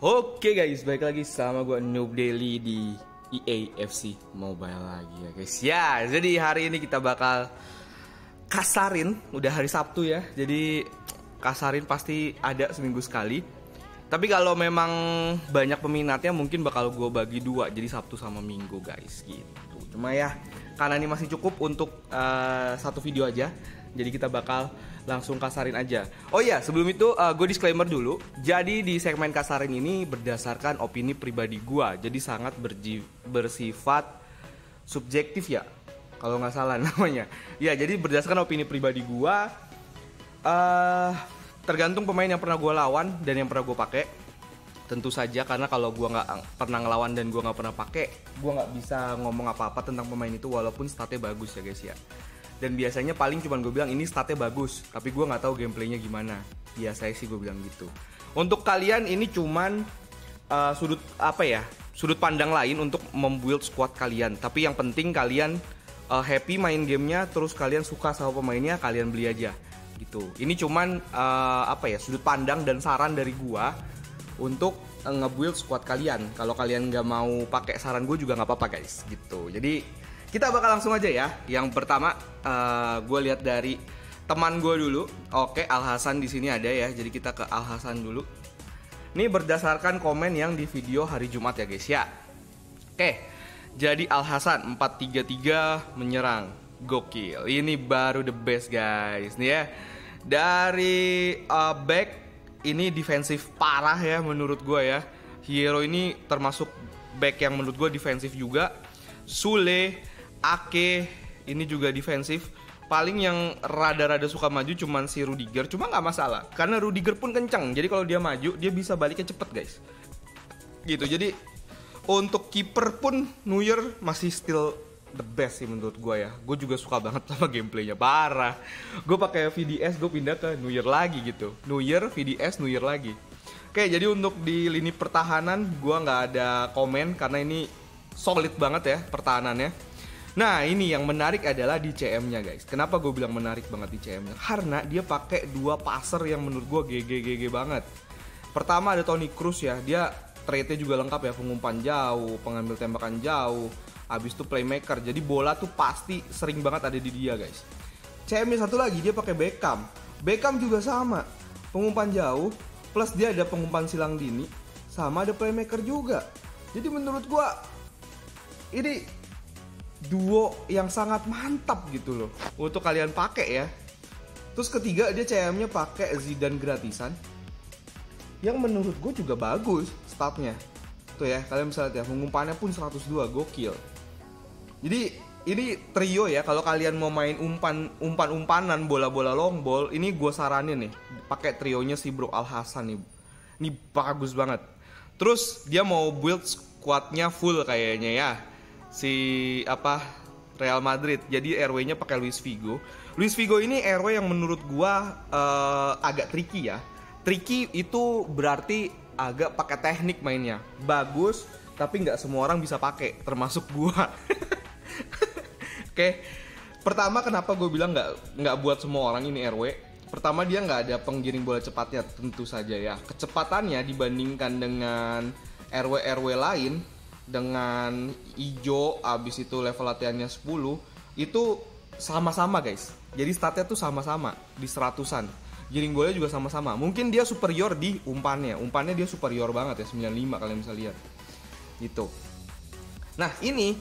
Oke guys, balik lagi sama gue Noob Daily di EA FC Mobile lagi ya guys. Ya, jadi hari ini kita bakal kasarin, udah hari Sabtu ya. Jadi kasarin pasti ada seminggu sekali. Tapi kalau memang banyak peminatnya mungkin bakal gue bagi dua, jadi Sabtu sama Minggu guys gitu. Cuma ya, karena ini masih cukup untuk satu video aja, jadi kita bakal langsung kasarin aja. Oh iya, sebelum itu gue disclaimer dulu. Jadi di segmen kasarin ini berdasarkan opini pribadi gue, jadi sangat bersifat subjektif ya, kalau nggak salah namanya. Ya, jadi berdasarkan opini pribadi gue, tergantung pemain yang pernah gue lawan dan yang pernah gue pakai. Tentu saja karena kalau gue nggak pernah ngelawan dan gue nggak pernah pakai, gue nggak bisa ngomong apa-apa tentang pemain itu walaupun statnya bagus ya guys ya. Dan biasanya paling cuman gue bilang ini statnya bagus, tapi gue nggak tahu gameplaynya gimana. Biasanya sih gue bilang gitu. Untuk kalian ini cuman sudut pandang lain untuk membuild squad kalian. Tapi yang penting kalian happy main gamenya, terus kalian suka sama pemainnya, kalian beli aja gitu. Ini cuman sudut pandang dan saran dari gue untuk nge-build squad kalian. Kalau kalian nggak mau pakai saran gue juga nggak apa-apa guys gitu. Jadi kita bakal langsung aja ya. Yang pertama gue lihat dari teman gue dulu. Oke, Al Hasan di sini ada ya. Jadi kita ke Al Hasan dulu. Ini berdasarkan komen yang di video hari Jumat ya guys ya. Oke, jadi Al Hasan 4-3-3 menyerang. Gokil. Ini baru the best guys nih ya. Dari back ini defensif parah ya menurut gue ya. Hero ini termasuk back yang menurut gue defensif juga. Sule, Ake ini juga defensif. Paling yang rada-rada suka maju cuman si Rudiger. Cuma nggak masalah karena Rudiger pun kencang. Jadi kalau dia maju dia bisa baliknya cepet guys. Gitu. Jadi untuk kiper pun Neuer masih still the best sih menurut gue ya. Gue juga suka banget sama gameplaynya parah. Gue pakai VDS gue pindah ke Neuer lagi gitu. Neuer VDS Neuer lagi. Oke, jadi untuk di lini pertahanan gue nggak ada komen karena ini solid banget ya pertahanannya. Nah, ini yang menarik adalah di CM-nya guys. Kenapa gue bilang menarik banget di CM-nya? Karena dia pakai dua passer yang menurut gue GG banget. Pertama ada Toni Kroos ya. Dia trait-nya juga lengkap ya, pengumpan jauh, pengambil tembakan jauh, habis itu playmaker. Jadi bola tuh pasti sering banget ada di dia guys. CM-nya satu lagi dia pakai Beckham. Beckham juga sama, pengumpan jauh, plus dia ada pengumpan silang dini, sama ada playmaker juga. Jadi menurut gue ini duo yang sangat mantap gitu loh untuk kalian pakai ya. Terus ketiga dia CM-nya pakai Zidane gratisan yang menurut gue juga bagus statnya. Tuh ya, kalian bisa lihat ya, pengumpannya pun 102, gokil. Jadi ini trio ya, kalau kalian mau main umpan-umpanan bola-bola long ball, ini gue saranin nih pakai trionya si Bro Al Hasan nih. Ini bagus banget. Terus dia mau build squadnya full kayaknya ya. Real Madrid. Jadi RW-nya pakai Luis Figo. Luis Figo ini RW yang menurut gua agak tricky ya. Tricky itu berarti agak pakai teknik mainnya. Bagus, tapi nggak semua orang bisa pakai, termasuk gua. Oke. Pertama kenapa gue bilang nggak buat semua orang ini RW? Pertama dia nggak ada penggiring bola cepatnya tentu saja ya. Kecepatannya dibandingkan dengan RW lain, dengan ijo abis itu level latihannya 10 itu sama-sama guys. Jadi statnya tuh sama-sama di 100-an. Giring golnya juga sama-sama. Mungkin dia superior di umpannya. Umpannya dia superior banget ya, 95 kalian bisa lihat. Gitu. Nah, ini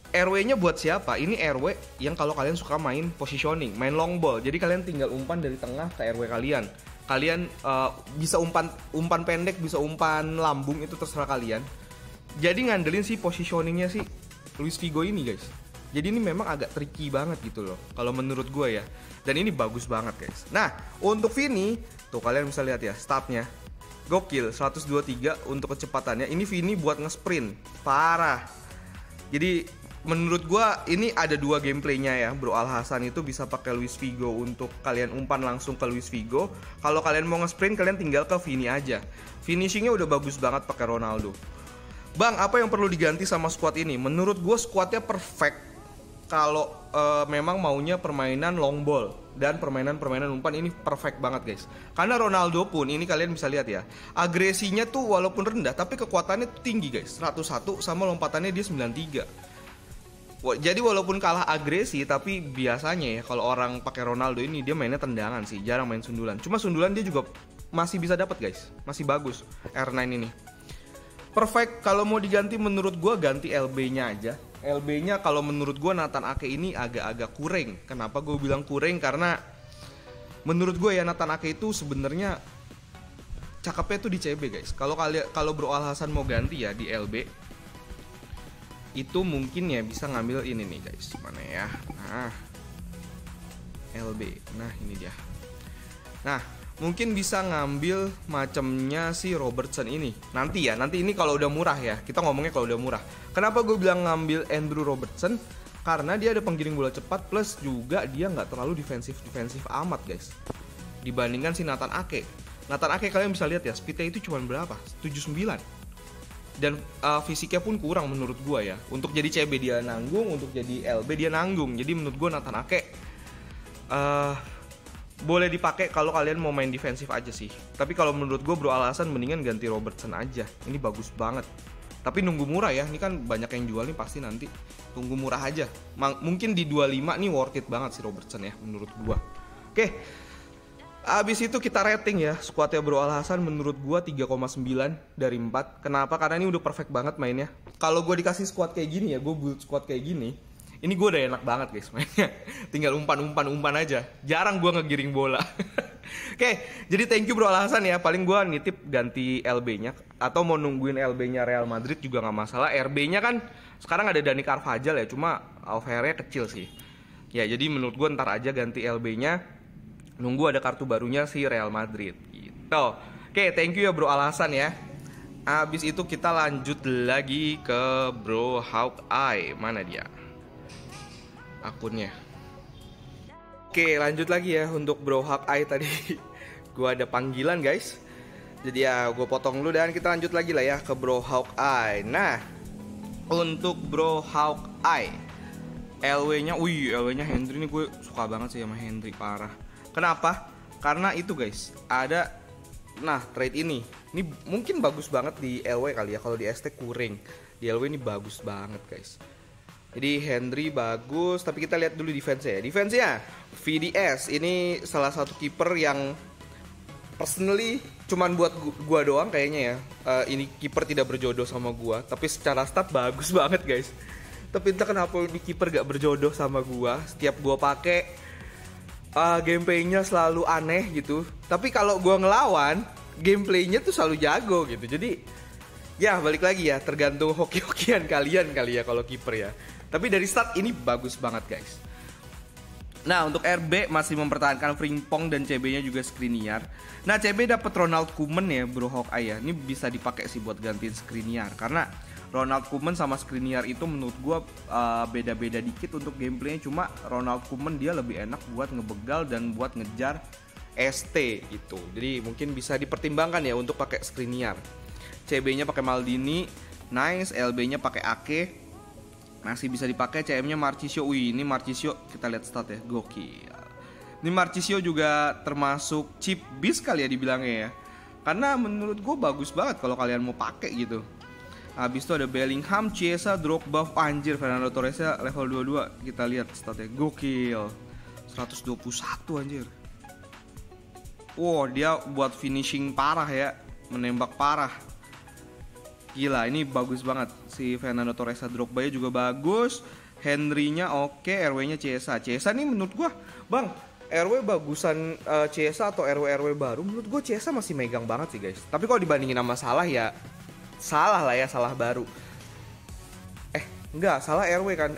RW-nya buat siapa? Ini RW yang kalau kalian suka main positioning, main long ball. Jadi kalian tinggal umpan dari tengah ke RW kalian. Kalian bisa umpan pendek, bisa umpan lambung, itu terserah kalian. Jadi ngandelin sih positioningnya sih Luis Figo ini guys. Jadi ini memang agak tricky banget gitu loh kalau menurut gue ya. Dan ini bagus banget guys. Nah, untuk Vini tuh kalian bisa lihat ya statnya. Gokil, 123 untuk kecepatannya. Ini Vini buat nge-sprint parah. Jadi menurut gue ini ada dua gameplaynya ya. Bro Al Hasan itu bisa pakai Luis Figo untuk kalian umpan langsung ke Luis Figo. Kalau kalian mau nge-sprint kalian tinggal ke Vini aja. Finishingnya udah bagus banget pakai Ronaldo. Bang, apa yang perlu diganti sama squad ini? Menurut gue squadnya perfect. kalau memang maunya permainan long ball dan permainan-permainan umpan, ini perfect banget guys. Karena Ronaldo pun ini kalian bisa lihat ya, agresinya tuh walaupun rendah tapi kekuatannya tuh tinggi guys, 101 sama lompatannya dia 93. Jadi walaupun kalah agresi, tapi biasanya ya kalau orang pakai Ronaldo ini dia mainnya tendangan sih, jarang main sundulan. Cuma sundulan dia juga masih bisa dapat guys, masih bagus R9 ini. Perfect. Kalau mau diganti menurut gue ganti LB-nya aja. LB-nya kalau menurut gue Nathan Ake ini agak-agak kurang. Kenapa gue bilang kurang? Karena menurut gue ya Nathan Ake itu sebenarnya cakepnya tuh di CB guys. Kalau Bro Al Hasan mau ganti ya di LB, itu mungkin ya bisa ngambil ini nih guys. Mana ya? Nah, LB. Nah ini dia. Nah, mungkin bisa ngambil macamnya si Robertson ini. Nanti ini kalau udah murah ya. Kita ngomongnya kalau udah murah. Kenapa gue bilang ngambil Andrew Robertson? Karena dia ada penggiring bola cepat, plus juga dia nggak terlalu defensif amat guys, dibandingkan si Nathan Ake. Nathan Ake kalian bisa lihat ya, speednya itu cuma berapa? 79. Dan fisiknya pun kurang menurut gue ya. Untuk jadi CB dia nanggung, untuk jadi LB dia nanggung. Jadi menurut gue Nathan Ake boleh dipakai kalau kalian mau main defensif aja sih. Tapi kalau menurut gue Bro Al Hasan mendingan ganti Robertson aja. Ini bagus banget. Tapi nunggu murah ya. Ini kan banyak yang jual nih pasti nanti. Tunggu murah aja. Mungkin di 25 nih worth it banget si Robertson ya menurut gue. Oke. Abis itu kita rating ya. Squadnya Bro Al Hasan menurut gue 3,9 dari 4. Kenapa? Karena ini udah perfect banget mainnya. Kalau gue dikasih squad kayak gini ya, gue build squad kayak gini, ini gue udah enak banget guys mainnya. Tinggal umpan aja. Jarang gue ngegiring bola. Oke, jadi thank you Bro Al Hasan ya. Paling gue nitip ganti LB-nya. Atau mau nungguin LB-nya Real Madrid juga gak masalah. RB-nya kan sekarang ada Dani Carvajal ya. Cuma offernya kecil sih. Ya jadi menurut gue ntar aja ganti LB-nya. Nunggu ada kartu barunya si Real Madrid gitu. Oke, thank you ya Bro Al Hasan ya. Abis itu kita lanjut lagi ke Bro Hawkeye. Mana dia akunnya? Oke, lanjut lagi ya untuk Bro Hawkeye tadi. Gue ada panggilan guys. Jadi ya gue potong dulu dan kita lanjut lagi lah ya ke Bro Hawkeye. Nah, untuk Bro Hawkeye LW-nya, LW-nya Hendry ini gue suka banget sih sama Hendry, parah. Kenapa? Karena itu guys, ada trade ini. Ini mungkin bagus banget di LW kali ya. Kalau di ST kurang. Di LW ini bagus banget guys. Jadi Hendry bagus, tapi kita lihat dulu defense-nya ya. Defense-nya VDS ini salah satu kiper yang personally cuman buat gua doang kayaknya ya. Ini kiper tidak berjodoh sama gua, tapi secara stat bagus banget guys. Tapi entah kenapa ini kiper gak berjodoh sama gua. Setiap gua pakai gameplaynya selalu aneh gitu. Tapi kalau gua ngelawan, gameplaynya tuh selalu jago gitu. Jadi ya balik lagi ya, tergantung hoki-hokian kalian kali ya kalau kiper ya. Tapi dari start ini bagus banget guys. Nah untuk RB masih mempertahankan Frimpong dan CB-nya juga Skriniar. Nah CB dapat Ronald Koeman ya Bro Hawkeye ya. Ini bisa dipakai sih buat gantiin Skriniar. Karena Ronald Koeman sama Skriniar itu menurut gue beda-beda dikit untuk gameplaynya. Cuma Ronald Koeman dia lebih enak buat ngebegal dan buat ngejar ST gitu. Jadi mungkin bisa dipertimbangkan ya untuk pakai Skriniar. CB-nya pakai Maldini, nice. LB-nya pakai Ake, masih bisa dipakai. CM-nya Marchisio. Ini Marchisio kita lihat stat ya, gokil. Ini Marchisio juga termasuk cheap beast kali ya dibilangnya ya. Karena menurut gue bagus banget kalau kalian mau pakai gitu. Habis itu ada Bellingham, Chiesa, Drogba, anjir Fernando Torresnya level 22. Kita lihat statnya, gokil. 121 anjir. Wow, dia buat finishing parah ya, menembak parah. Gila, ini bagus banget. Si Fernando Torres, Drogba juga bagus. Henry-nya oke, RW-nya Chiesa. Chiesa nih menurut gua, Bang, RW bagusan Chiesa atau RW baru? Menurut gua Chiesa masih megang banget sih, guys. Tapi kalau dibandingin sama Salah ya salah lah ya, Salah baru. Enggak, Salah RW kan.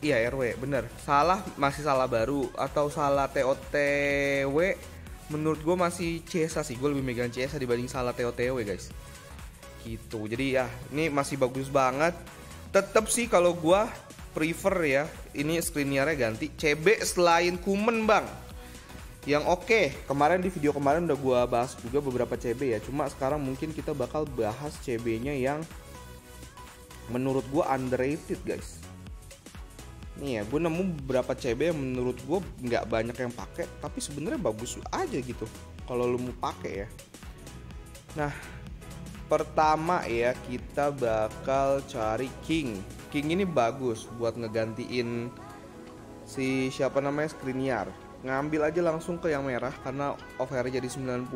Iya RW, bener. Salah masih Salah baru atau Salah TOTW. Menurut gua masih Chiesa sih. Gua lebih megang Chiesa dibanding Salah TOTW, guys. Gitu. Jadi ya ini masih bagus banget. Tetap sih kalau gua prefer ya ini Skriniarnya ganti CB selain Koeman bang. Yang oke, kemarin di video kemarin udah gua bahas juga beberapa CB ya. Cuma sekarang mungkin kita bakal bahas CB-nya yang menurut gua underrated guys. Nih ya, gue nemu beberapa CB yang menurut gue nggak banyak yang pakai, tapi sebenarnya bagus aja gitu kalau lu mau pakai ya. Nah, pertama ya kita bakal cari King. King ini bagus buat ngegantiin si siapa namanya Skriniar. Ngambil aja langsung ke yang merah karena offer jadi 90.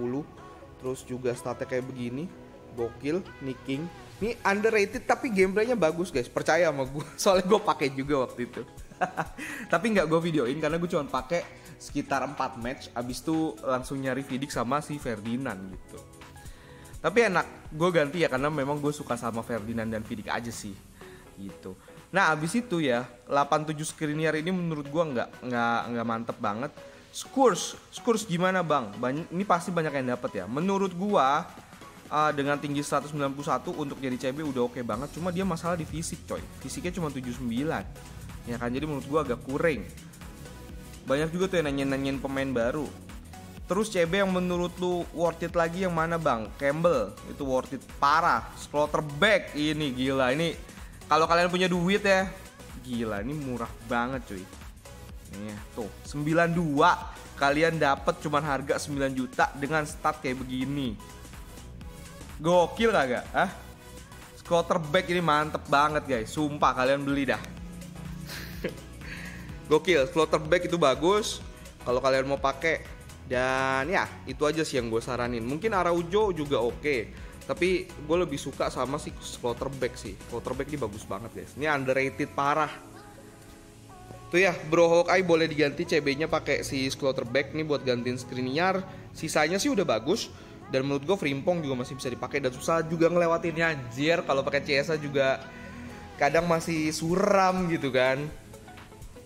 Terus juga statnya kayak begini, gokil nih King. Ini underrated tapi gameplaynya bagus guys, percaya sama gue. Soalnya gue pakai juga waktu itu. Tapi nggak gue videoin karena gue cuma pakai sekitar 4 match. Abis itu langsung nyari Vidic sama si Ferdinand gitu. Tapi enak, gue ganti ya karena memang gue suka sama Ferdinand dan Vidic aja sih gitu. Nah abis itu ya 87 Skriniar ini menurut gue nggak mantep banget. Skurs gimana bang? Ini pasti banyak yang dapet ya. Menurut gue dengan tinggi 191 untuk jadi CB udah oke banget. Cuma dia masalah di fisik coy. Fisiknya cuma 79. Ya kan, jadi menurut gua agak kurang. Banyak juga tuh yang nanyain pemain baru. Terus CB yang menurut lu worth it lagi yang mana bang? Campbell, itu worth it parah. Slaughterback ini gila. Ini kalau kalian punya duit ya, gila ini murah banget cuy. Nih tuh 92 kalian dapat cuman harga 9 juta dengan stat kayak begini. Gokil kagak? Slaughterback ini mantep banget guys. Sumpah kalian beli dah. Gokil, Slaughterback itu bagus kalau kalian mau pakai. Dan ya itu aja sih yang gue saranin. Mungkin Araujo juga oke, tapi gue lebih suka sama si Slaughterback sih. Slaughterback ini bagus banget guys. Ini underrated parah. Tuh ya, Bro Hawkeye boleh diganti CB-nya pakai si Slaughterback nih buat gantiin Skriniar. Sisanya sih udah bagus. Dan menurut gue Frimpong juga masih bisa dipakai dan susah juga ngelewatinnya anjir. Kalau pakai CSA juga kadang masih suram gitu kan.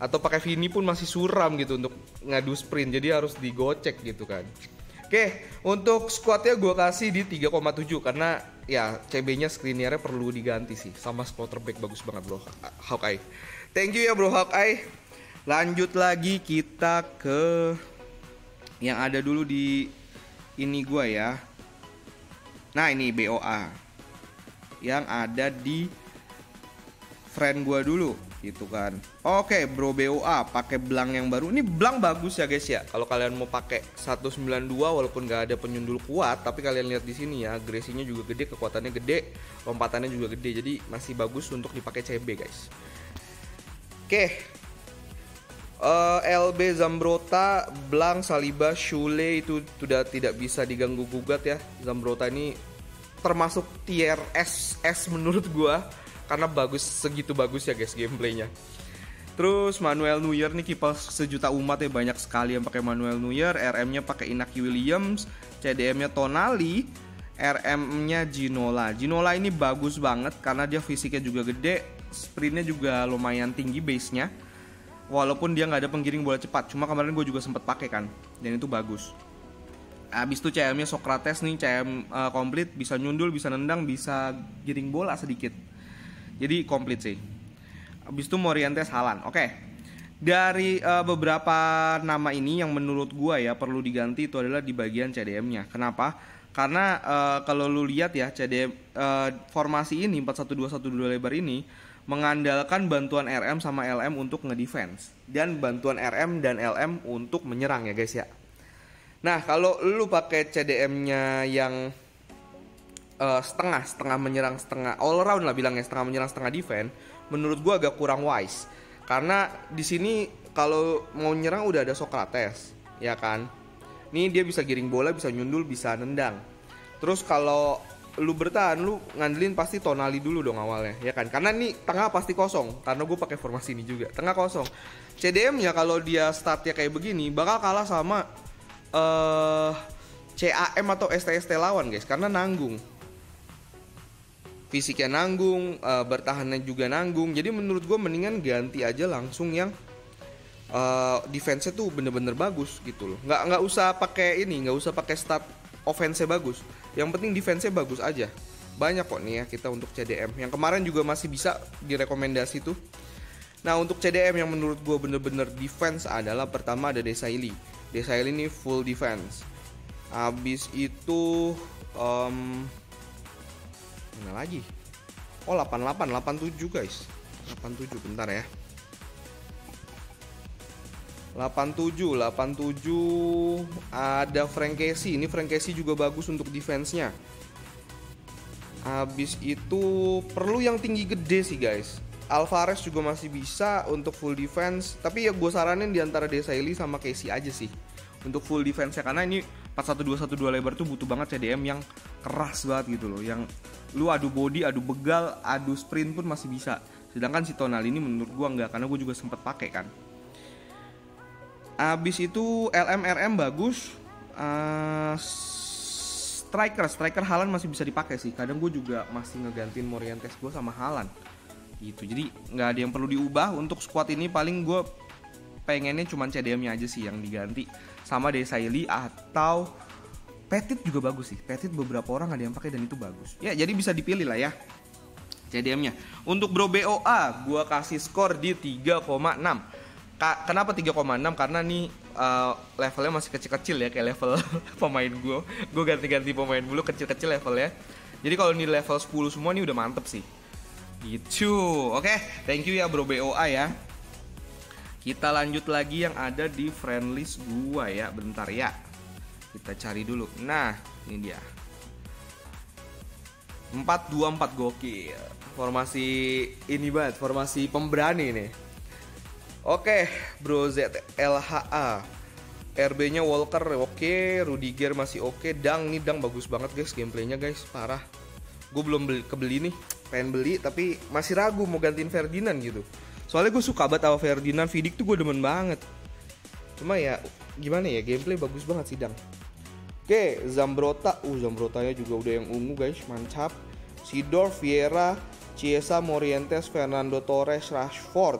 Atau pakai Vini pun masih suram gitu untuk ngadu sprint. Jadi harus digocek gitu kan. Oke, untuk squadnya gue kasih di 3,7 karena ya CB-nya Skriniarnya perlu diganti sih. Sama Slaughterback bagus banget Bro Hawkeye. Thank you ya Bro Hawkeye. Lanjut lagi kita ke yang ada dulu di ini gua ya. Nah ini BOA yang ada di friend gua dulu gitu kan. Oke bro, BOA pakai Blanc yang baru. Ini Blanc bagus ya guys ya. Kalau kalian mau pakai 192 walaupun nggak ada penyundul kuat, tapi kalian lihat di sini ya, agresinya juga gede, kekuatannya gede, lompatannya juga gede. Jadi masih bagus untuk dipakai CB guys. Oke. LB Zambrotta, Blanc, Saliba, Schule itu sudah tidak bisa diganggu gugat ya. Zambrotta ini termasuk tier SS menurut gua karena bagus, segitu bagus ya guys gameplaynya. Terus Manuel Neuer nih kipas sejuta umat ya, banyak sekali yang pakai Manuel Neuer. RM-nya pakai Inaki Williams, CDM-nya Tonali, RM-nya Ginola. Ginola ini bagus banget karena dia fisiknya juga gede, sprintnya juga lumayan tinggi base-nya. Walaupun dia nggak ada penggiring bola cepat, cuma kemarin gue juga sempat pakai kan, dan itu bagus. Abis itu CM-nya Socrates nih, CM komplit, bisa nyundul, bisa nendang, bisa giring bola sedikit. Jadi komplit sih. Abis itu Morientes Haaland. Oke. Dari beberapa nama ini yang menurut gue ya perlu diganti itu adalah di bagian CDM-nya. Kenapa? Karena kalau lu lihat ya CDM formasi ini 4-1-2-1-2 lebar ini mengandalkan bantuan RM sama LM untuk ngedefense dan bantuan RM dan LM untuk menyerang ya guys ya. Nah kalau lu pakai CDM-nya yang setengah menyerang, setengah all around lah bilangnya, setengah menyerang setengah defense, menurut gua agak kurang wise. Karena di sini kalau mau nyerang udah ada Socrates, ya kan? Nih dia bisa giring bola, bisa nyundul, bisa nendang. Terus kalau lu bertahan, lu ngandelin pasti Tonali dulu dong awalnya, ya kan? Karena nih tengah pasti kosong, karena gue pakai formasi ini juga, tengah kosong. CDM-nya kalau dia startnya kayak begini, bakal kalah sama CAM atau STST lawan guys, karena nanggung. Fisiknya nanggung, bertahannya juga nanggung. Jadi menurut gue mendingan ganti aja langsung yang defense-nya tuh bener-bener bagus gitu loh. Nggak usah pakai ini, nggak usah pakai stat offense-nya bagus. Yang penting defense-nya bagus aja. Banyak kok nih ya kita untuk CDM. Yang kemarin juga masih bisa direkomendasi tuh. Nah untuk CDM yang menurut gue bener-bener defense adalah pertama ada Desailly. Desailly ini full defense. Habis itu mana lagi? Oh 88, 87 guys. 87 bentar ya. 87 ada Frank Casey. Ini Frank Casey juga bagus untuk defense-nya. Habis itu perlu yang tinggi gede sih guys. Alvarez juga masih bisa untuk full defense, tapi ya gue saranin di antara Desailly sama Casey aja sih untuk full defense-nya, karena ini 41212 lebar tuh butuh banget CDM yang keras banget gitu loh, yang lu adu body, adu begal, adu sprint pun masih bisa. Sedangkan si Tonali ini menurut gue enggak, karena gue juga sempet pakai kan. Abis itu LMRM bagus. Striker Haaland masih bisa dipakai sih. Kadang gue juga masih ngegantiin Morientes gue sama Haaland gitu. Jadi nggak ada yang perlu diubah untuk squad ini. Paling gue pengennya cuman CDM-nya aja sih yang diganti sama Desailly atau Petit juga bagus sih. Petit beberapa orang ada yang pakai dan itu bagus. Ya jadi bisa dipilih lah ya CDM-nya. Untuk Bro BOA gue kasih skor di 3,6. Kenapa 3,6? Karena nih levelnya masih kecil-kecil ya, kayak level pemain gue. Gue ganti-ganti pemain dulu, kecil-kecil levelnya. Jadi kalau ini level 10 semua nih udah mantep sih. Gitu. Oke, thank you ya Bro BOA ya. Kita lanjut lagi yang ada di friend list gua ya. Bentar ya. Kita cari dulu. Nah, ini dia. 4-2-4 gokil. Formasi ini banget, formasi pemberani nih. Oke, Bro ZLHA. RB-nya Walker oke, Rudiger masih oke, Dang bagus banget guys gameplaynya guys, parah. Gue belum kebeli nih, pengen beli tapi masih ragu mau gantiin Ferdinand gitu. Soalnya gue suka banget sama Ferdinand, Vidic tuh gue demen banget. Cuma ya gimana ya, gameplay bagus banget sih Dang. Oke, Zambrota, Zambrotanya juga udah yang ungu guys, mantap. Sidorf, Vieira, Chiesa, Morientes, Fernando Torres, Rashford.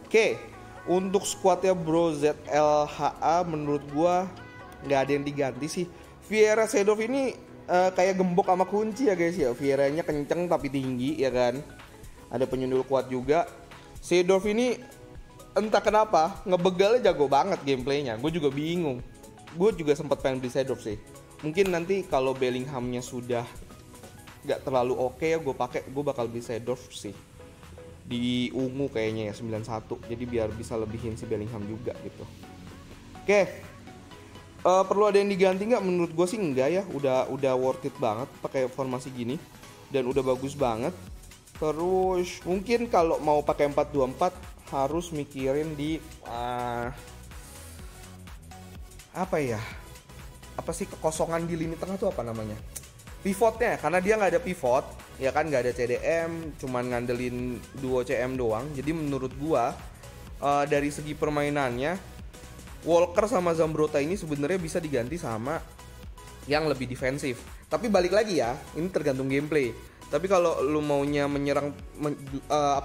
Oke, untuk squadnya Bro ZLHA menurut gua nggak ada yang diganti sih. Vieira, Seedorf ini kayak gembok sama kunci ya guys ya. Vieiranya kenceng tapi tinggi ya kan. Ada penyundul kuat juga. Seedorf ini entah kenapa ngebegalnya jago banget gameplaynya. Gue juga bingung. Gue juga sempat pengen beli Seedorf sih. Mungkin nanti kalau Bellinghamnya sudah nggak terlalu oke ya gue bakal beli Seedorf sih. Di ungu kayaknya ya 91, jadi biar bisa lebihin si Bellingham juga gitu. Oke, perlu ada yang diganti nggak? Menurut gue sih enggak ya, udah worth it banget pakai formasi gini dan udah bagus banget. Terus mungkin kalau mau pakai 4-2-4 harus mikirin di apa ya? Apa sih kekosongan di lini tengah tuh apa namanya? Pivotnya, karena dia nggak ada pivot ya kan, nggak ada CDM, cuman ngandelin duo CM doang. Jadi menurut gua dari segi permainannya Walker sama Zambrota ini sebenarnya bisa diganti sama yang lebih defensif. Tapi balik lagi ya, ini tergantung gameplay. Tapi kalau lu maunya menyerang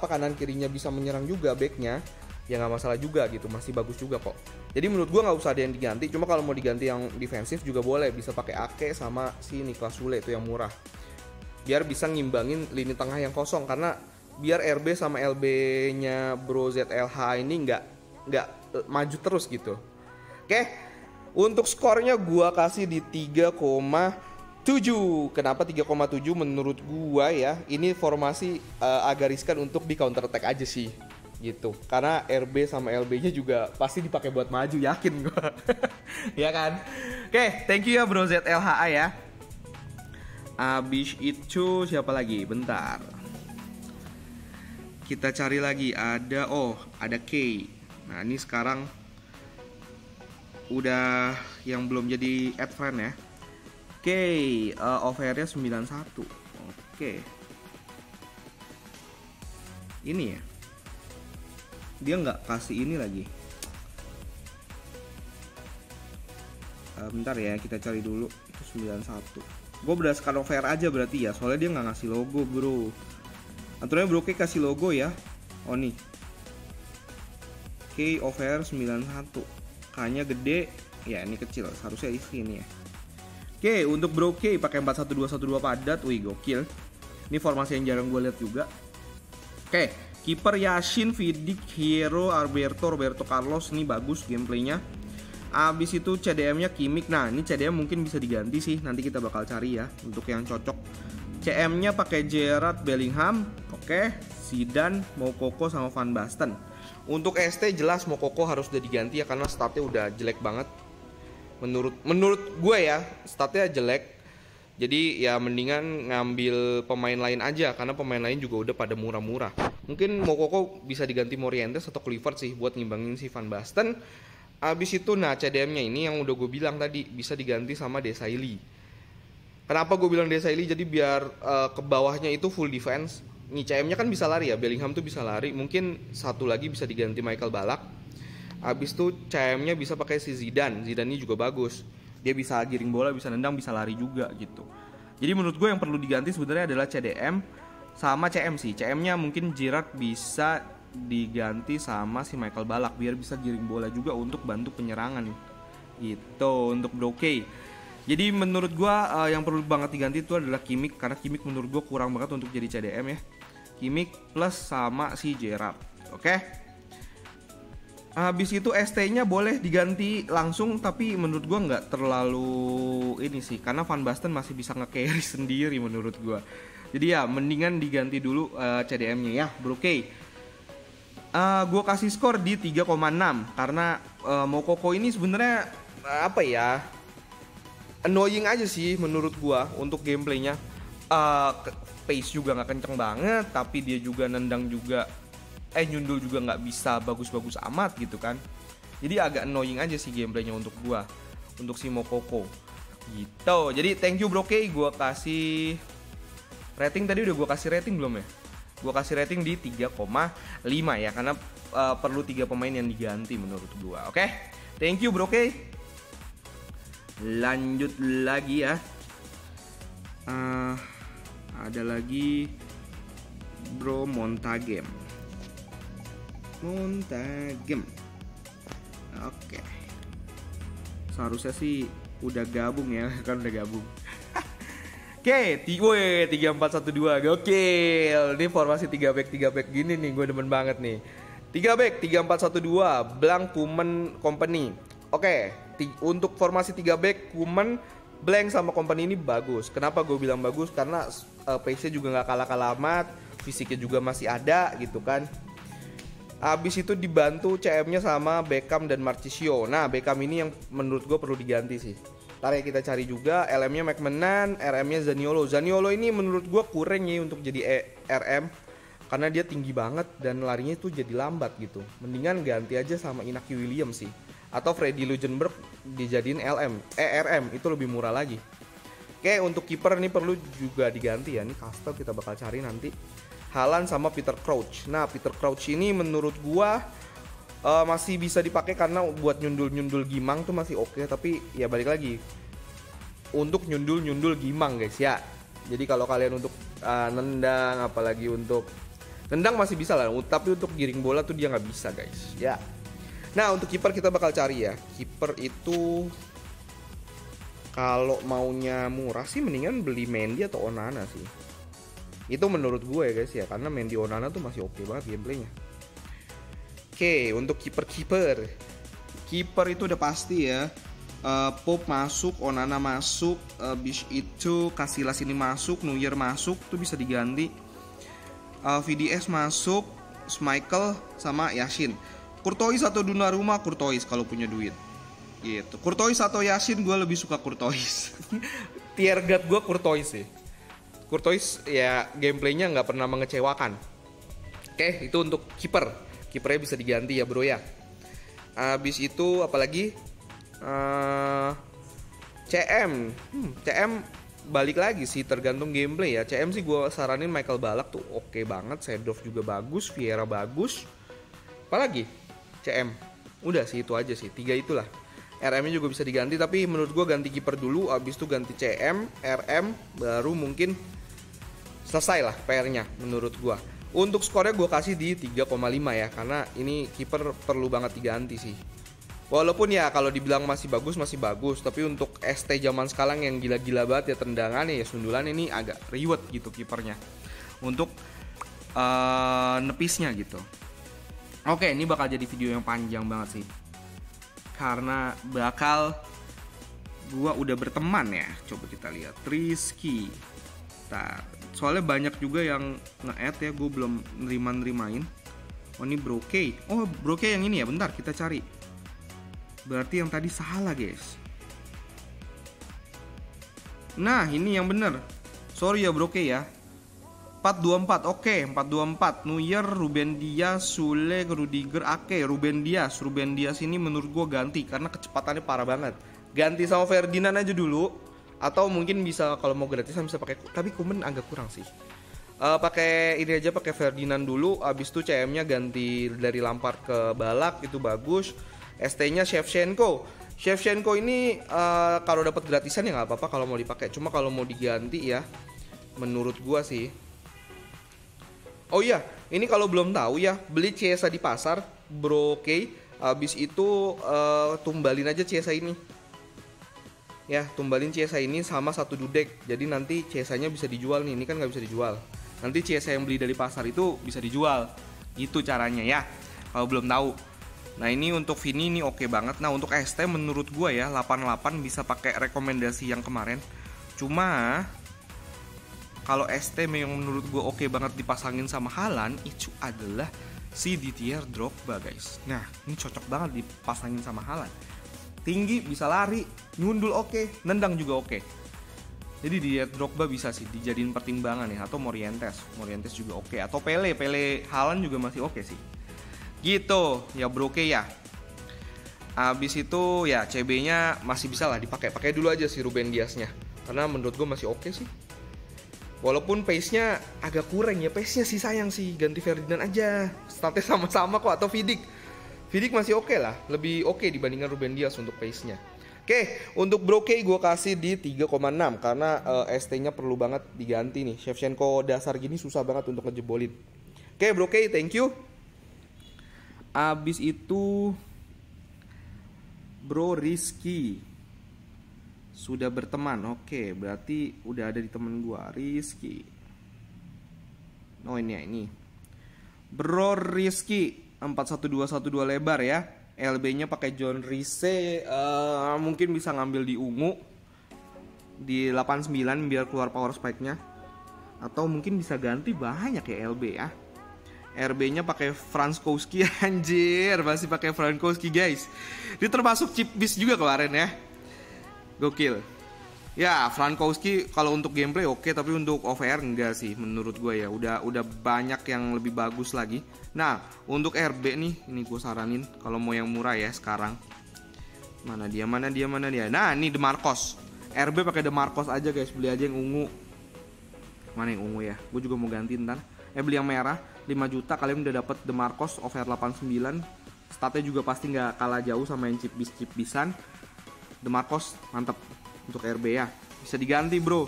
kanan kirinya bisa menyerang juga backnya, ya nggak masalah juga gitu, masih bagus juga kok. Jadi menurut gue nggak usah ada yang diganti. Cuma kalau mau diganti yang defensif juga boleh, bisa pakai Ake sama si Niklas Sule itu yang murah, biar bisa ngimbangin lini tengah yang kosong. Karena biar RB sama LB-nya Bro ZLH ini nggak maju terus gitu. Oke, untuk skornya gue kasih di 3,7. Kenapa 3,7? Menurut gue ya, ini formasi agak riskan untuk di counter attack aja sih gitu, karena RB sama LB-nya juga pasti dipakai buat maju, yakin gue. Ya kan. Oke, thank you ya Bro ZLHA ya. Abis itu siapa lagi? Bentar, kita cari lagi. Ada K. Nah ini sekarang udah yang belum jadi add friend ya. K, offernya 91. Oke, ini ya, dia nggak kasih ini lagi. Bentar ya, kita cari dulu. Itu 91. Gue berdasarkan offer aja berarti ya, soalnya dia nggak ngasih logo bro. Aturannya Bro K kasih logo ya. Oh nih, K offer 91. K-nya gede, ya ini kecil, seharusnya isi ini ya. Oke, untuk Bro K pakai 4-1-2-1-2 padat, wih gokil. Ini formasi yang jarang gue lihat juga. Oke, kiper Yashin, Vidic, Hero, Roberto Carlos, ini bagus gameplaynya. Abis itu CDM-nya Kimmich. Nah, ini CDM mungkin bisa diganti sih, nanti kita bakal cari ya untuk yang cocok. CM-nya pakai Gerrard, Bellingham, oke, Zidane, Moukoko sama Van Basten. Untuk ST jelas Moukoko harus udah diganti ya, karena statnya udah jelek banget. Menurut gue ya, statnya jelek. Jadi ya mendingan ngambil pemain lain aja, karena pemain lain juga udah pada murah-murah. Mungkin Moukoko bisa diganti Morientes atau Clifford sih buat ngimbangin si Van Basten. Abis itu nah CDM-nya ini yang udah gue bilang tadi bisa diganti sama Desailly. Kenapa gue bilang Desailly? Jadi biar ke bawahnya itu full defense. Nih CM-nya kan bisa lari ya, Bellingham tuh bisa lari. Mungkin satu lagi bisa diganti Michael Ballack. Abis itu CM-nya bisa pakai si Zidane. Zidane ini juga bagus. Dia bisa giring bola, bisa nendang, bisa lari juga gitu. Jadi menurut gue yang perlu diganti sebenarnya adalah CDM sama CM sih. CM-nya mungkin Giroud bisa diganti sama si Michael Ballack biar bisa giring bola juga untuk bantu penyerangan. Gitu untuk Brooke. Jadi menurut gue yang perlu banget diganti itu adalah Kimmich, karena Kimmich menurut gue kurang banget untuk jadi CDM ya. Kimmich plus sama si Giroud. Oke? Habis itu ST-nya boleh diganti langsung, tapi menurut gua nggak terlalu ini sih, karena Van Basten masih bisa nge-carry sendiri menurut gua. Jadi ya mendingan diganti dulu CDM-nya ya, bro. Oke. Gua kasih skor di 3,6 karena Moukoko ini sebenarnya apa ya? Annoying aja sih menurut gua untuk gameplaynya. Pace juga nggak kenceng banget, tapi dia juga nendang juga nyundul juga nggak bisa bagus-bagus amat gitu kan. Jadi agak annoying aja sih gameplaynya untuk gua, untuk si Moukoko gitu. Jadi thank you bro K, gua kasih rating tadi udah gua kasih rating belum ya? Gua kasih rating di 3,5 ya, karena perlu 3 pemain yang diganti menurut gua. Oke? Thank you bro K. Lanjut lagi ya. Ada lagi Bro Montagem. Oke. Seharusnya sih udah gabung ya, kan udah gabung. Oke, 3-4-1-2. Gokil. Ini formasi 3 back gini nih, gue demen banget nih. 3 back 3-4-1-2, Blank, Koeman, Kompany. Oke, untuk formasi 3 back Koeman, Blank sama Kompany ini bagus. Kenapa gue bilang bagus? Karena pace-nya juga nggak kalah-kalah amat, fisiknya juga masih ada gitu kan. Abis itu dibantu CM-nya sama Beckham dan Marchisio. Nah, Beckham ini yang menurut gue perlu diganti sih. Ntar ya kita cari juga. LM-nya McMahon, RM-nya Zaniolo. Zaniolo ini menurut gue kurang ya untuk jadi RM, karena dia tinggi banget dan larinya tuh jadi lambat gitu. Mendingan ganti aja sama Inaki Williams sih. Atau Freddy Ljungberg dijadiin RM, itu lebih murah lagi. Oke, untuk kiper ini perlu juga diganti ya. Ini Castle kita bakal cari nanti. Haaland sama Peter Crouch. Nah, Peter Crouch ini menurut gua masih bisa dipakai karena buat nyundul gimang tuh masih oke, tapi ya balik lagi untuk nyundul gimang guys ya. Jadi kalau kalian untuk nendang, apalagi untuk nendang masih bisa lah, tapi untuk giring bola tuh dia nggak bisa guys ya. Nah, untuk kiper kita bakal cari ya. Kiper itu kalau maunya murah sih mendingan beli Mendy atau Onana sih. Itu menurut gue ya guys ya, karena Mendy Onana tuh masih oke banget gameplaynya. Oke, untuk kiper itu udah pasti ya. Pope masuk, Onana masuk, habis itu Casillas ini masuk, Neuer masuk, tuh bisa diganti. VDS masuk, Schmeichel sama Yashin. Courtois atau Donnarumma? Courtois kalau punya duit. Gitu. Courtois atau Yashin, gue lebih suka Courtois. Tier guard gue Courtois sih. Courtois ya gameplaynya nggak pernah mengecewakan. Oke, itu untuk kiper. Kipernya bisa diganti ya bro ya. Habis itu apalagi CM balik lagi sih tergantung gameplay ya. CM sih gue saranin Michael Ballack tuh oke banget. Seedorf juga bagus, Vieira bagus. Apalagi CM. Udah sih itu aja sih, 3 itulah. RM-nya juga bisa diganti, tapi menurut gue ganti kiper dulu, abis itu ganti CM, RM, baru mungkin selesai lah PR-nya menurut gue. Untuk skornya gue kasih di 3,5 ya, karena ini kiper perlu banget diganti sih. Walaupun ya kalau dibilang masih bagus, tapi untuk ST zaman sekarang yang gila-gila banget ya tendangannya ya sundulan, ini agak reward gitu kipernya untuk nepisnya gitu. Oke, ini bakal jadi video yang panjang banget sih, karena bakal gua udah berteman ya. Coba kita lihat Rizky. Soalnya banyak juga yang nge-add ya, gue belum nerimain. Oh ini Broke. Oh Broke yang ini ya, bentar kita cari. Berarti yang tadi salah guys. Nah ini yang bener. Sorry ya Broke ya. 424, oke 424. Neuer, Ruben Dias, Sule, Rudiger, Ake, Ruben Dias ini menurut gue ganti karena kecepatannya parah banget. Ganti sama Ferdinand aja dulu, atau mungkin bisa kalau mau gratisan bisa pakai, tapi Koeman agak kurang sih. Pakai ini aja, pakai Ferdinand dulu, abis itu CM-nya ganti dari Lampard ke Balak, itu bagus. ST-nya Shevchenko ini kalau dapat gratisan ya nggak apa-apa kalau mau dipakai. Cuma kalau mau diganti ya, menurut gua sih. Oh iya, ini kalau belum tahu ya, beli Chiesa di pasar, Broke, habis itu tumbalin aja Chiesa ini. Ya, tumbalin Chiesa ini sama satu Dudek. Jadi nanti Chiesa-nya bisa dijual nih, ini kan nggak bisa dijual. Nanti Chiesa yang beli dari pasar itu bisa dijual. Itu caranya ya, kalau belum tahu. Nah ini untuk Vini ini oke banget. Nah untuk ST menurut gua ya 88 bisa pakai rekomendasi yang kemarin. Cuma kalau ST yang menurut gue oke banget dipasangin sama Haaland itu adalah si Didier Drogba guys. Nah ini cocok banget dipasangin sama Haaland. Tinggi, bisa lari, nyundul oke, nendang juga oke. Jadi Didier Drogba bisa sih dijadiin pertimbangan ya. Atau Morientes juga oke. Atau Pele Haaland juga masih oke sih. Gitu ya Broke ya. Abis itu ya CB-nya masih bisa lah dipakai. Pakai dulu aja si Ruben Dias-nya. Karena menurut gue masih oke sih. Walaupun pace-nya agak kurang ya, pace-nya sih sayang sih, ganti Ferdinand aja. Statnya sama-sama kok, atau Vidic masih oke lah, lebih oke dibandingkan Ruben Dias untuk pace-nya. Oke, untuk Broke gue kasih di 3,6 karena ST-nya perlu banget diganti nih. Shevchenko dasar gini susah banget untuk ngejebolin. Oke Broke, thank you. Abis itu Bro Rizky sudah berteman. Oke, berarti udah ada di temen gua, Rizky. Oh ini ya, ini Bro Rizky 41212 lebar ya. LB-nya pakai John Rise. Mungkin bisa ngambil di ungu di 89 biar keluar power spike-nya. Atau mungkin bisa ganti banyak ya LB ya. RB-nya pakai Frankowski anjir, masih pakai Frankowski guys. Dia termasuk chip beast juga kemarin ya. Gokil. Ya, Frankowski kalau untuk gameplay oke, tapi untuk OVR enggak sih menurut gue ya. Udah banyak yang lebih bagus lagi. Nah, untuk RB nih, ini gue saranin kalau mau yang murah ya sekarang. Mana dia? Nah, ini DeMarcos. RB pakai DeMarcos aja guys, beli aja yang ungu. Mana yang ungu ya? Gue juga mau ganti ntar. Beli yang merah 5 juta, kalian udah dapet DeMarcos OVR 89. Statnya juga pasti nggak kalah jauh sama yang chip-bisan. DeMarcos mantep untuk RB ya. Bisa diganti bro.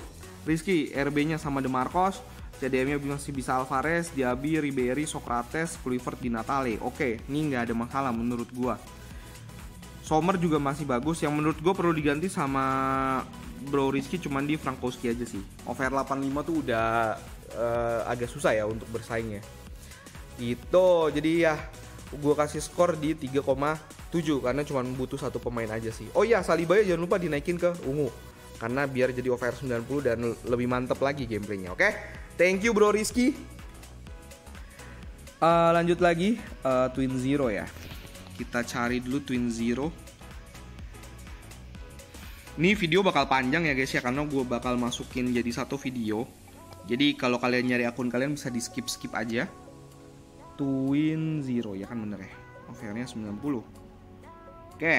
Rizky RB-nya sama DeMarcos, CDM-nya masih bisa Alvarez, Diaby, Ribery, Socrates, Kluivert, Di Natale. Oke, ini nggak ada masalah menurut gua. Sommer juga masih bagus. Yang menurut gua perlu diganti sama Bro Rizky cuman di Frankowski aja sih. OVR 85 tuh udah agak susah ya untuk bersaingnya. Gitu. Jadi ya gua kasih skor di 3,7 karena cuma butuh satu pemain aja sih. Oh iya, Saliba jangan lupa dinaikin ke ungu karena biar jadi OVR 90 dan lebih mantep lagi gameplaynya. Oke, thank you Bro Rizky. Lanjut lagi Twin Zero ya. Kita cari dulu Twin Zero. Ini video bakal panjang ya guys ya, karena gue bakal masukin jadi satu video. Jadi kalau kalian nyari akun kalian bisa di skip aja. Twin Zero ya kan bener ya. OVR-nya 90. Oke.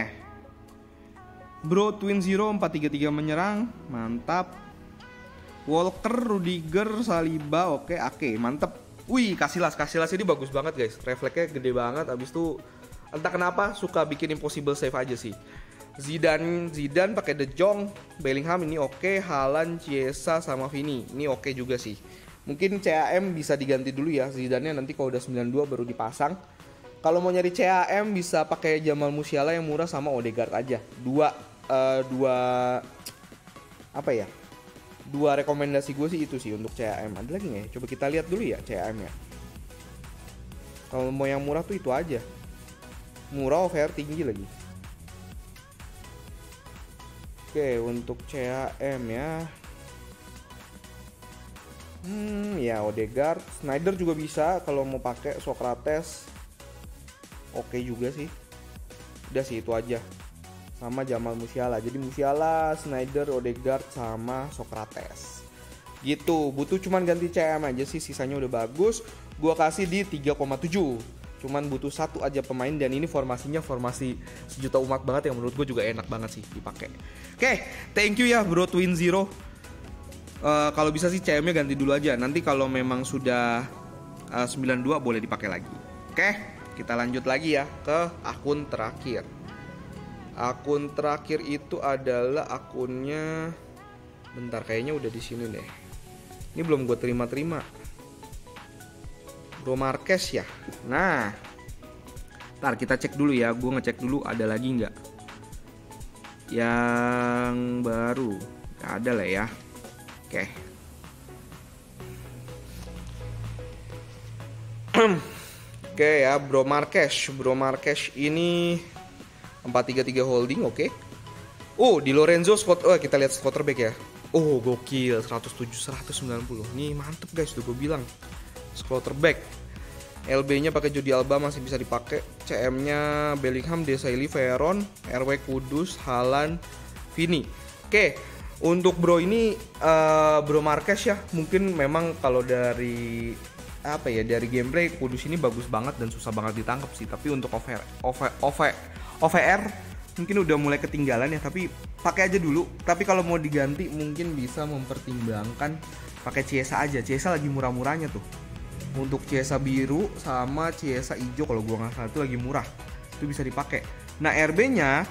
Bro Twin Zero 433 menyerang, mantap. Walker, Rudiger, Saliba, oke, mantep. Wih, Casillas ini bagus banget guys. Refleksnya gede banget, abis itu entah kenapa suka bikin impossible save aja sih. Zidane pakai De Jong, Bellingham ini oke, Haaland, Chiesa sama Vini ini oke juga sih. Mungkin CAM bisa diganti dulu ya, Zidane nanti kalau udah 92 baru dipasang. Kalau mau nyari CAM bisa pakai Jamal Musiala yang murah sama Odegaard aja. Dua rekomendasi gue sih itu sih untuk CAM. Ada lagi nggak ya? Coba kita lihat dulu ya CAM ya. Kalau mau yang murah tuh itu aja. Murah OVR tinggi lagi. Oke, untuk CAM ya. Ya Odegaard, Snyder juga bisa kalau mau pakai Socrates. oke juga sih. Udah sih itu aja. Sama Jamal Musiala. Jadi Musiala, Snyder, Odegaard sama Socrates. Gitu. Butuh cuman ganti CM aja sih, sisanya udah bagus. Gua kasih di 3,7. Cuman butuh satu aja pemain, dan ini formasinya formasi sejuta umat banget yang menurut gue juga enak banget sih dipakai. Oke, thank you ya Bro Twin Zero. Kalau bisa sih CM-nya ganti dulu aja. Nanti kalau memang sudah 92 boleh dipakai lagi. Oke, kita lanjut lagi ya ke akun terakhir. Akun terakhir itu adalah akunnya, bentar kayaknya udah di sini deh. Ini belum gue terima. Bro Marquez ya. Nah, ntar kita cek dulu ya. Gue ngecek dulu ada lagi nggak yang baru. Nggak ada lah ya. Oke. Oke ya, Bro Marquez ini 433 holding, oke. Oh, di Lorenzo Scott. Oh, kita lihat quarterback ya. Oh, gokil, 107 190. Nih mantep guys, tuh gue bilang. Quarterback. LB-nya pakai Jordi Alba masih bisa dipakai. CM-nya Bellingham, Desailly, Veron, RW Kudus, Haaland, Vini. Oke, untuk Bro ini Bro Marquez ya, mungkin memang kalau dari dari gameplay Kudus ini bagus banget dan susah banget ditangkap sih. Tapi untuk OVR mungkin udah mulai ketinggalan ya, tapi pakai aja dulu. Tapi kalau mau diganti mungkin bisa mempertimbangkan pakai Chiesa aja. Chiesa lagi murah-murahnya tuh. Untuk Chiesa biru sama Chiesa hijau kalau gua nggak salah itu lagi murah, itu bisa dipakai. Nah RB-nya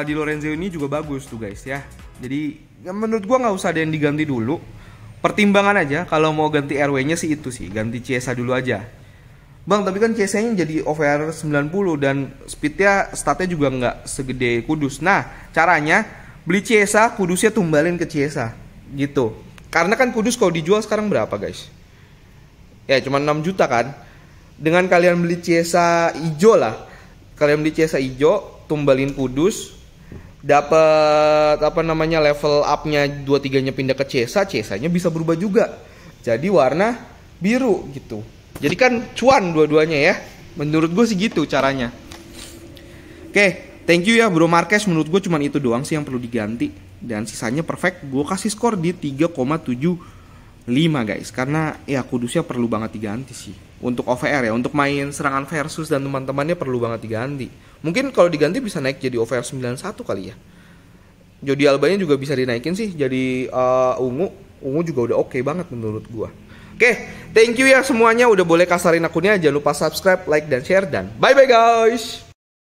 di Lorenzo ini juga bagus tuh guys ya. Jadi menurut gua nggak usah ada yang diganti dulu. Pertimbangan aja kalau mau ganti RW-nya sih itu sih, ganti Chiesa dulu aja. Bang, tapi kan Chiesa-nya jadi OVR 90 dan speednya, statnya juga nggak segede Kudus. Nah caranya beli Chiesa, Kudusnya tumbalin ke Chiesa gitu. Karena kan Kudus kalau dijual sekarang berapa guys? Ya cuma 6 juta kan. Dengan kalian beli Chiesa hijau lah, kalian beli Chiesa hijau, tumbalin Kudus, dapat level up-nya 2-3-nya pindah ke Chiesa-nya bisa berubah juga jadi warna biru gitu. Jadi kan cuan dua-duanya ya. Menurut gue sih gitu caranya. Oke, thank you ya Bro Marquez. Menurut gue cuma itu doang sih yang perlu diganti, dan sisanya perfect. Gue kasih skor di 3,75 guys, karena ya Kudusnya perlu banget diganti sih. Untuk OVR ya, untuk main serangan versus dan teman-temannya perlu banget diganti. Mungkin kalau diganti bisa naik jadi OVR 91 kali ya. Jordi Albanya juga bisa dinaikin sih jadi ungu juga udah oke banget menurut gua. Oke, thank you ya semuanya, udah boleh kasarin akunnya. Jangan lupa subscribe, like dan share, dan bye bye guys.